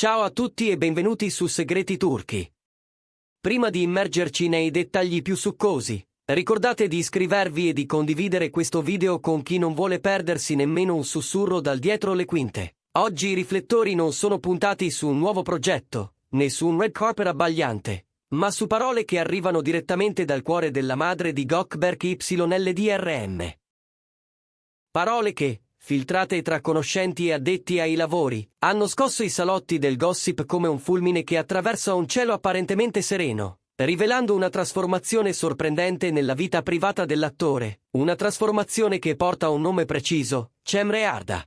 Ciao a tutti e benvenuti su Segreti Turchi. Prima di immergerci nei dettagli più succosi, ricordate di iscrivervi e di condividere questo video con chi non vuole perdersi nemmeno un sussurro dal dietro le quinte. Oggi i riflettori non sono puntati su un nuovo progetto, né su un red carpet abbagliante, ma su parole che arrivano direttamente dal cuore della madre di Gökberk YLDRM. Parole che, filtrate tra conoscenti e addetti ai lavori, hanno scosso i salotti del gossip come un fulmine che attraversa un cielo apparentemente sereno, rivelando una trasformazione sorprendente nella vita privata dell'attore, una trasformazione che porta un nome preciso, Cemre Arda.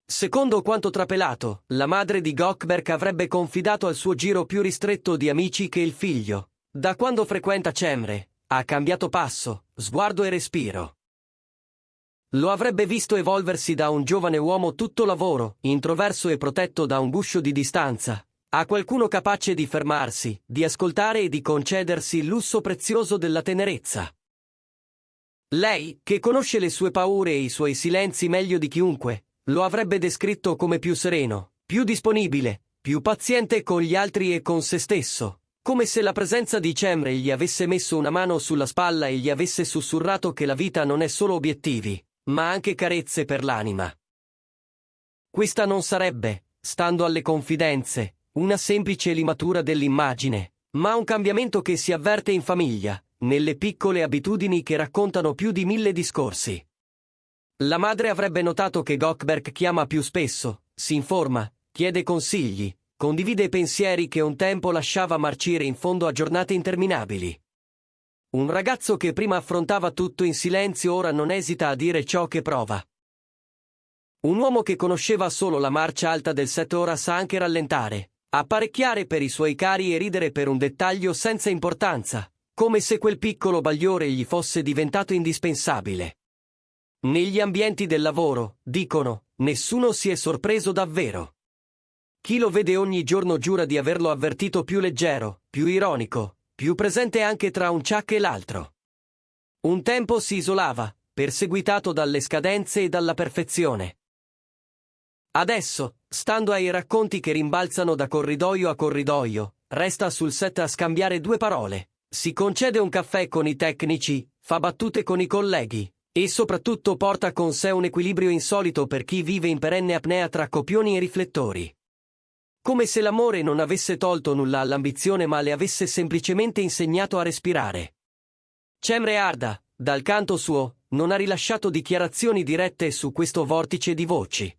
Secondo quanto trapelato, la madre di Gökberk avrebbe confidato al suo giro più ristretto di amici che il figlio, da quando frequenta Cemre, ha cambiato passo, sguardo e respiro. Lo avrebbe visto evolversi da un giovane uomo tutto lavoro, introverso e protetto da un guscio di distanza, a qualcuno capace di fermarsi, di ascoltare e di concedersi il lusso prezioso della tenerezza. Lei, che conosce le sue paure e i suoi silenzi meglio di chiunque, lo avrebbe descritto come più sereno, più disponibile, più paziente con gli altri e con se stesso, come se la presenza di Cemre gli avesse messo una mano sulla spalla e gli avesse sussurrato che la vita non è solo obiettivi, ma anche carezze per l'anima. Questa non sarebbe, stando alle confidenze, una semplice limatura dell'immagine, ma un cambiamento che si avverte in famiglia, nelle piccole abitudini che raccontano più di 1000 discorsi. La madre avrebbe notato che Gökberk chiama più spesso, si informa, chiede consigli, condivide pensieri che un tempo lasciava marcire in fondo a giornate interminabili. Un ragazzo che prima affrontava tutto in silenzio ora non esita a dire ciò che prova. Un uomo che conosceva solo la marcia alta del set ora sa anche rallentare, apparecchiare per i suoi cari e ridere per un dettaglio senza importanza, come se quel piccolo bagliore gli fosse diventato indispensabile. Negli ambienti del lavoro, dicono, nessuno si è sorpreso davvero. Chi lo vede ogni giorno giura di averlo avvertito più leggero, più ironico, più presente anche tra un ciak e l'altro. Un tempo si isolava, perseguitato dalle scadenze e dalla perfezione. Adesso, stando ai racconti che rimbalzano da corridoio a corridoio, resta sul set a scambiare due parole, si concede un caffè con i tecnici, fa battute con i colleghi, e soprattutto porta con sé un equilibrio insolito per chi vive in perenne apnea tra copioni e riflettori. Come se l'amore non avesse tolto nulla all'ambizione ma le avesse semplicemente insegnato a respirare. Cemre Arda, dal canto suo, non ha rilasciato dichiarazioni dirette su questo vortice di voci.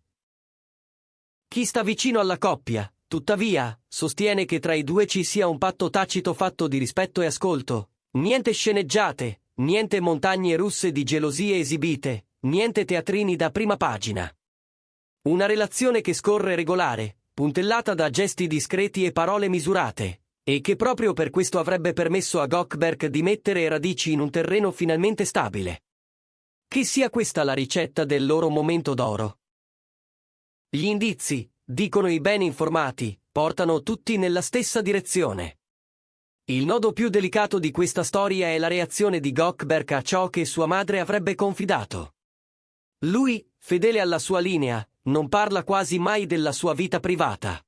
Chi sta vicino alla coppia, tuttavia, sostiene che tra i due ci sia un patto tacito fatto di rispetto e ascolto, niente sceneggiate, niente montagne russe di gelosie esibite, niente teatrini da prima pagina. Una relazione che scorre regolare, puntellata da gesti discreti e parole misurate, e che proprio per questo avrebbe permesso a Gökberk di mettere radici in un terreno finalmente stabile. Che sia questa la ricetta del loro momento d'oro? Gli indizi, dicono i ben informati, portano tutti nella stessa direzione. Il nodo più delicato di questa storia è la reazione di Gökberk a ciò che sua madre avrebbe confidato. Lui, fedele alla sua linea, non parla quasi mai della sua vita privata.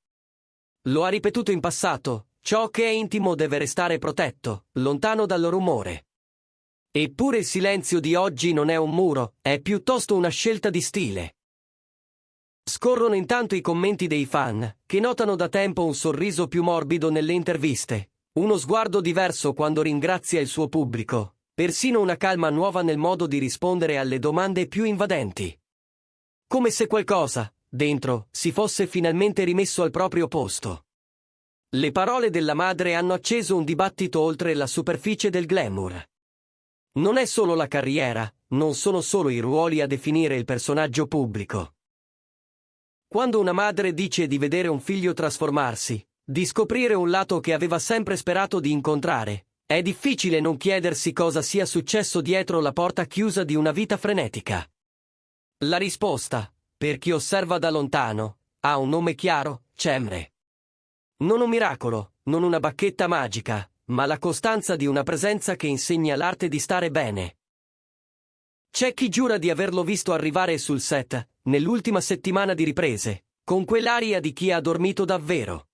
Lo ha ripetuto in passato, ciò che è intimo deve restare protetto, lontano dal rumore. Eppure il silenzio di oggi non è un muro, è piuttosto una scelta di stile. Scorrono intanto i commenti dei fan, che notano da tempo un sorriso più morbido nelle interviste, uno sguardo diverso quando ringrazia il suo pubblico, persino una calma nuova nel modo di rispondere alle domande più invadenti. Come se qualcosa, dentro, si fosse finalmente rimesso al proprio posto. Le parole della madre hanno acceso un dibattito oltre la superficie del glamour. Non è solo la carriera, non sono solo i ruoli a definire il personaggio pubblico. Quando una madre dice di vedere un figlio trasformarsi, di scoprire un lato che aveva sempre sperato di incontrare, è difficile non chiedersi cosa sia successo dietro la porta chiusa di una vita frenetica. La risposta, per chi osserva da lontano, ha un nome chiaro, Cemre. Non un miracolo, non una bacchetta magica, ma la costanza di una presenza che insegna l'arte di stare bene. C'è chi giura di averlo visto arrivare sul set, nell'ultima settimana di riprese, con quell'aria di chi ha dormito davvero.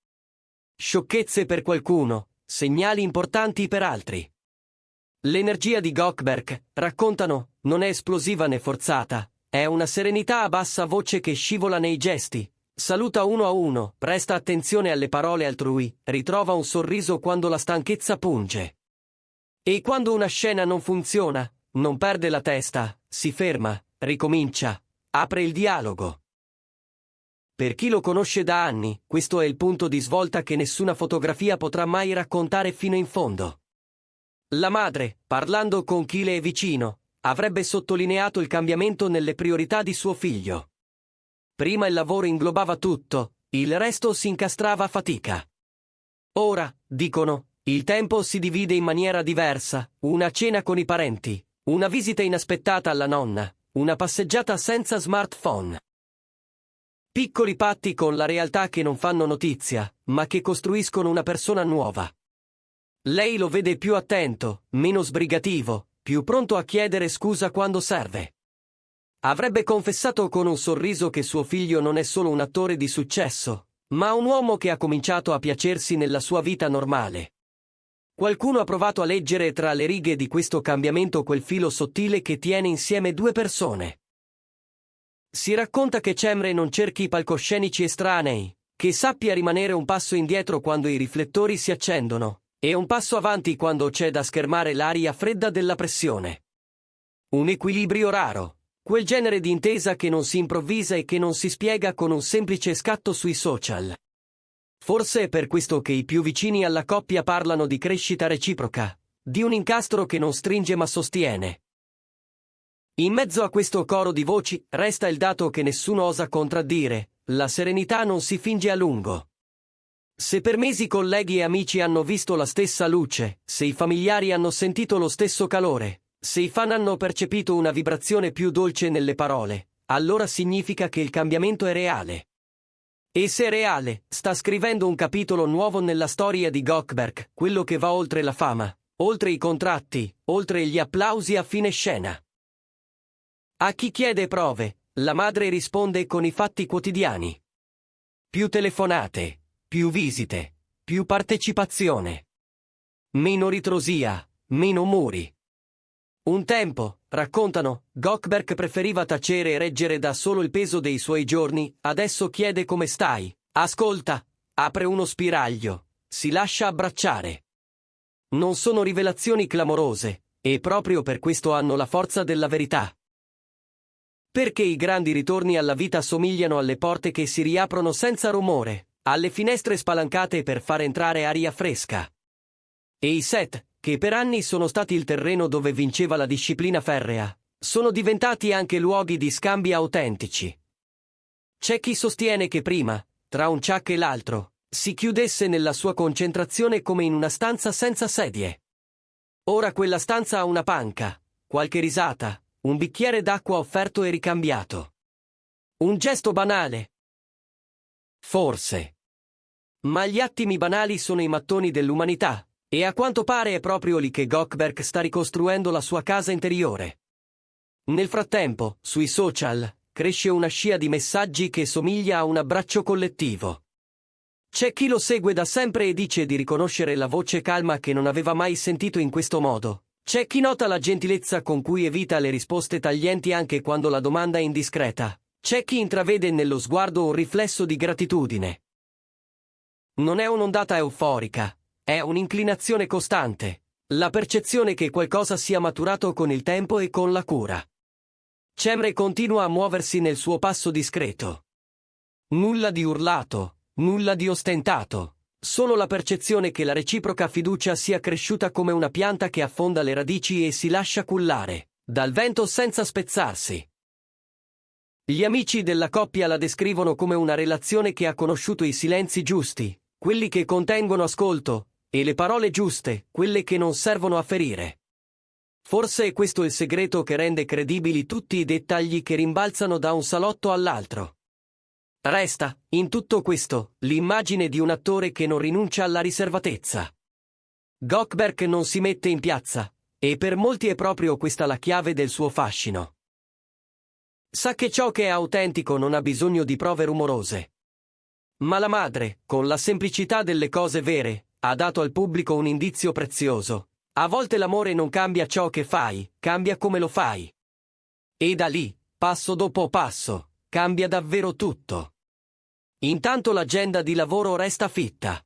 Sciocchezze per qualcuno, segnali importanti per altri. L'energia di Gökberk, raccontano, non è esplosiva né forzata, è una serenità a bassa voce che scivola nei gesti, saluta uno a uno, presta attenzione alle parole altrui, ritrova un sorriso quando la stanchezza punge. E quando una scena non funziona, non perde la testa, si ferma, ricomincia, apre il dialogo. Per chi lo conosce da anni, questo è il punto di svolta che nessuna fotografia potrà mai raccontare fino in fondo. La madre, parlando con chi le è vicino, avrebbe sottolineato il cambiamento nelle priorità di suo figlio. Prima il lavoro inglobava tutto, il resto si incastrava a fatica. Ora, dicono, il tempo si divide in maniera diversa, una cena con i parenti, una visita inaspettata alla nonna, una passeggiata senza smartphone. Piccoli patti con la realtà che non fanno notizia, ma che costruiscono una persona nuova. Lei lo vede più attento, meno sbrigativo, più pronto a chiedere scusa quando serve. Avrebbe confessato con un sorriso che suo figlio non è solo un attore di successo, ma un uomo che ha cominciato a piacersi nella sua vita normale. Qualcuno ha provato a leggere tra le righe di questo cambiamento quel filo sottile che tiene insieme due persone. Si racconta che Cemre non cerchi palcoscenici estranei, che sappia rimanere un passo indietro quando i riflettori si accendono, e un passo avanti quando c'è da schermare l'aria fredda della pressione. Un equilibrio raro, quel genere di intesa che non si improvvisa e che non si spiega con un semplice scatto sui social. Forse è per questo che i più vicini alla coppia parlano di crescita reciproca, di un incastro che non stringe ma sostiene. In mezzo a questo coro di voci, resta il dato che nessuno osa contraddire: la serenità non si finge a lungo. Se per mesi colleghi e amici hanno visto la stessa luce, se i familiari hanno sentito lo stesso calore, se i fan hanno percepito una vibrazione più dolce nelle parole, allora significa che il cambiamento è reale. E se è reale, sta scrivendo un capitolo nuovo nella storia di Gökberk, quello che va oltre la fama, oltre i contratti, oltre gli applausi a fine scena. A chi chiede prove, la madre risponde con i fatti quotidiani. Più telefonate, più visite, più partecipazione. Meno ritrosia, meno muri. Un tempo, raccontano, Gökberk preferiva tacere e reggere da solo il peso dei suoi giorni, adesso chiede come stai, ascolta, apre uno spiraglio, si lascia abbracciare. Non sono rivelazioni clamorose, e proprio per questo hanno la forza della verità. Perché i grandi ritorni alla vita somigliano alle porte che si riaprono senza rumore, alle finestre spalancate per far entrare aria fresca. E i set, che per anni sono stati il terreno dove vinceva la disciplina ferrea, sono diventati anche luoghi di scambi autentici. C'è chi sostiene che prima, tra un ciak e l'altro, si chiudesse nella sua concentrazione come in una stanza senza sedie. Ora quella stanza ha una panca, qualche risata, un bicchiere d'acqua offerto e ricambiato. Un gesto banale. Forse. Ma gli attimi banali sono i mattoni dell'umanità, e a quanto pare è proprio lì che Gökberk sta ricostruendo la sua casa interiore. Nel frattempo, sui social, cresce una scia di messaggi che somiglia a un abbraccio collettivo. C'è chi lo segue da sempre e dice di riconoscere la voce calma che non aveva mai sentito in questo modo. C'è chi nota la gentilezza con cui evita le risposte taglienti anche quando la domanda è indiscreta. C'è chi intravede nello sguardo un riflesso di gratitudine. Non è un'ondata euforica, è un'inclinazione costante, la percezione che qualcosa sia maturato con il tempo e con la cura. Cemre continua a muoversi nel suo passo discreto. Nulla di urlato, nulla di ostentato, solo la percezione che la reciproca fiducia sia cresciuta come una pianta che affonda le radici e si lascia cullare dal vento senza spezzarsi. Gli amici della coppia la descrivono come una relazione che ha conosciuto i silenzi giusti, quelli che contengono ascolto, e le parole giuste, quelle che non servono a ferire. Forse è questo il segreto che rende credibili tutti i dettagli che rimbalzano da un salotto all'altro. Resta, in tutto questo, l'immagine di un attore che non rinuncia alla riservatezza. Gökberk non si mette in piazza, e per molti è proprio questa la chiave del suo fascino. Sa che ciò che è autentico non ha bisogno di prove rumorose. Ma la madre, con la semplicità delle cose vere, ha dato al pubblico un indizio prezioso. A volte l'amore non cambia ciò che fai, cambia come lo fai. E da lì, passo dopo passo, cambia davvero tutto. Intanto l'agenda di lavoro resta fitta.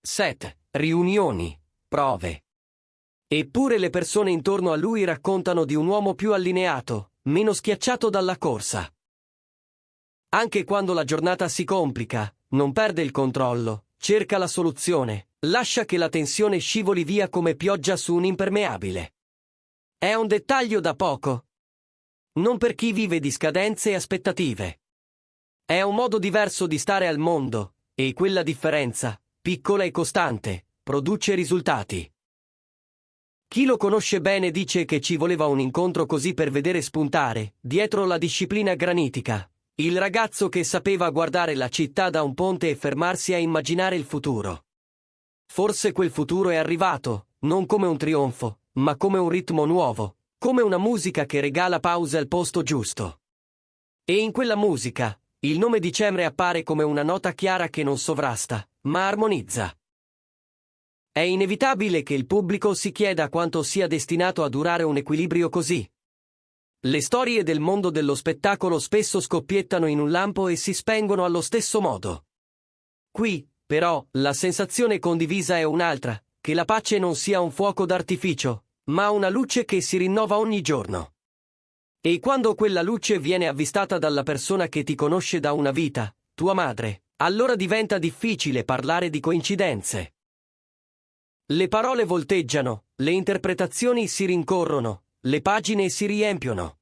Set, riunioni, prove. Eppure le persone intorno a lui raccontano di un uomo più allineato, meno schiacciato dalla corsa. Anche quando la giornata si complica, non perde il controllo, cerca la soluzione, lascia che la tensione scivoli via come pioggia su un impermeabile. È un dettaglio da poco. Non per chi vive di scadenze e aspettative. È un modo diverso di stare al mondo, e quella differenza, piccola e costante, produce risultati. Chi lo conosce bene dice che ci voleva un incontro così per vedere spuntare, dietro la disciplina granitica, il ragazzo che sapeva guardare la città da un ponte e fermarsi a immaginare il futuro. Forse quel futuro è arrivato, non come un trionfo, ma come un ritmo nuovo, come una musica che regala pause al posto giusto. E in quella musica, il nome dicembre appare come una nota chiara che non sovrasta, ma armonizza. È inevitabile che il pubblico si chieda quanto sia destinato a durare un equilibrio così. Le storie del mondo dello spettacolo spesso scoppiettano in un lampo e si spengono allo stesso modo. Qui, però, la sensazione condivisa è un'altra, che la pace non sia un fuoco d'artificio, ma una luce che si rinnova ogni giorno. E quando quella luce viene avvistata dalla persona che ti conosce da una vita, tua madre, allora diventa difficile parlare di coincidenze. Le parole volteggiano, le interpretazioni si rincorrono, le pagine si riempiono.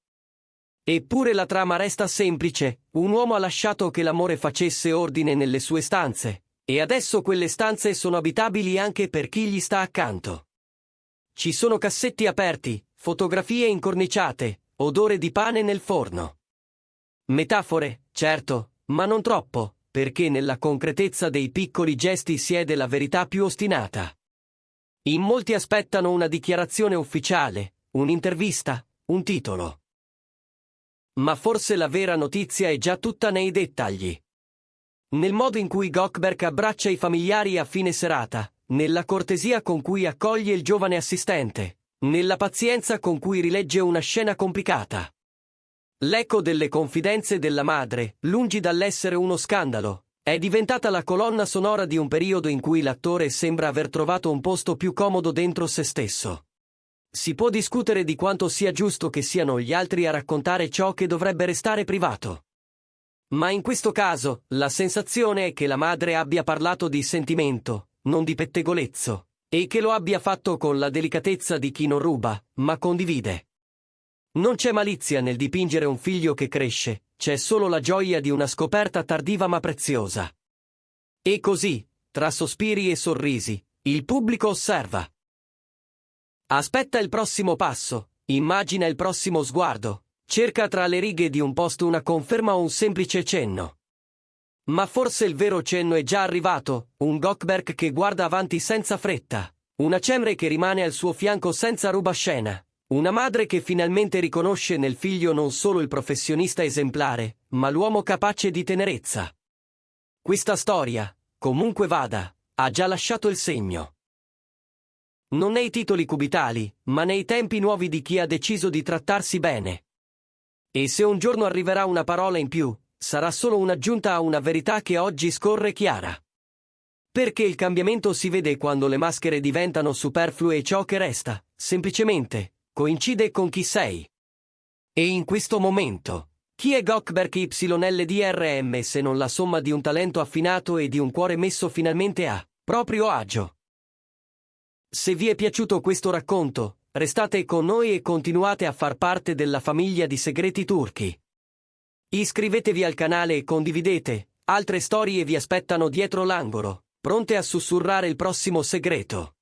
Eppure la trama resta semplice, un uomo ha lasciato che l'amore facesse ordine nelle sue stanze, e adesso quelle stanze sono abitabili anche per chi gli sta accanto. Ci sono cassetti aperti, fotografie incorniciate, odore di pane nel forno. Metafore, certo, ma non troppo, perché nella concretezza dei piccoli gesti siede la verità più ostinata. In molti aspettano una dichiarazione ufficiale, un'intervista, un titolo. Ma forse la vera notizia è già tutta nei dettagli. Nel modo in cui Gökberk abbraccia i familiari a fine serata, nella cortesia con cui accoglie il giovane assistente, nella pazienza con cui rilegge una scena complicata. L'eco delle confidenze della madre, lungi dall'essere uno scandalo, è diventata la colonna sonora di un periodo in cui l'attore sembra aver trovato un posto più comodo dentro se stesso. Si può discutere di quanto sia giusto che siano gli altri a raccontare ciò che dovrebbe restare privato. Ma in questo caso, la sensazione è che la madre abbia parlato di sentimento, non di pettegolezzo, e che lo abbia fatto con la delicatezza di chi non ruba, ma condivide. Non c'è malizia nel dipingere un figlio che cresce, c'è solo la gioia di una scoperta tardiva ma preziosa. E così, tra sospiri e sorrisi, il pubblico osserva. Aspetta il prossimo passo, immagina il prossimo sguardo, cerca tra le righe di un post una conferma o un semplice cenno. Ma forse il vero cenno è già arrivato, un Gökberk che guarda avanti senza fretta, una Cemre che rimane al suo fianco senza rubascena, una madre che finalmente riconosce nel figlio non solo il professionista esemplare, ma l'uomo capace di tenerezza. Questa storia, comunque vada, ha già lasciato il segno. Non nei titoli cubitali, ma nei tempi nuovi di chi ha deciso di trattarsi bene. E se un giorno arriverà una parola in più, sarà solo un'aggiunta a una verità che oggi scorre chiara. Perché il cambiamento si vede quando le maschere diventano superflue e ciò che resta, semplicemente, coincide con chi sei. E in questo momento, chi è Gökberk YLDRM se non la somma di un talento affinato e di un cuore messo finalmente a proprio agio? Se vi è piaciuto questo racconto, restate con noi e continuate a far parte della famiglia di Segreti Turchi. Iscrivetevi al canale e condividete, altre storie vi aspettano dietro l'angolo, pronte a sussurrare il prossimo segreto.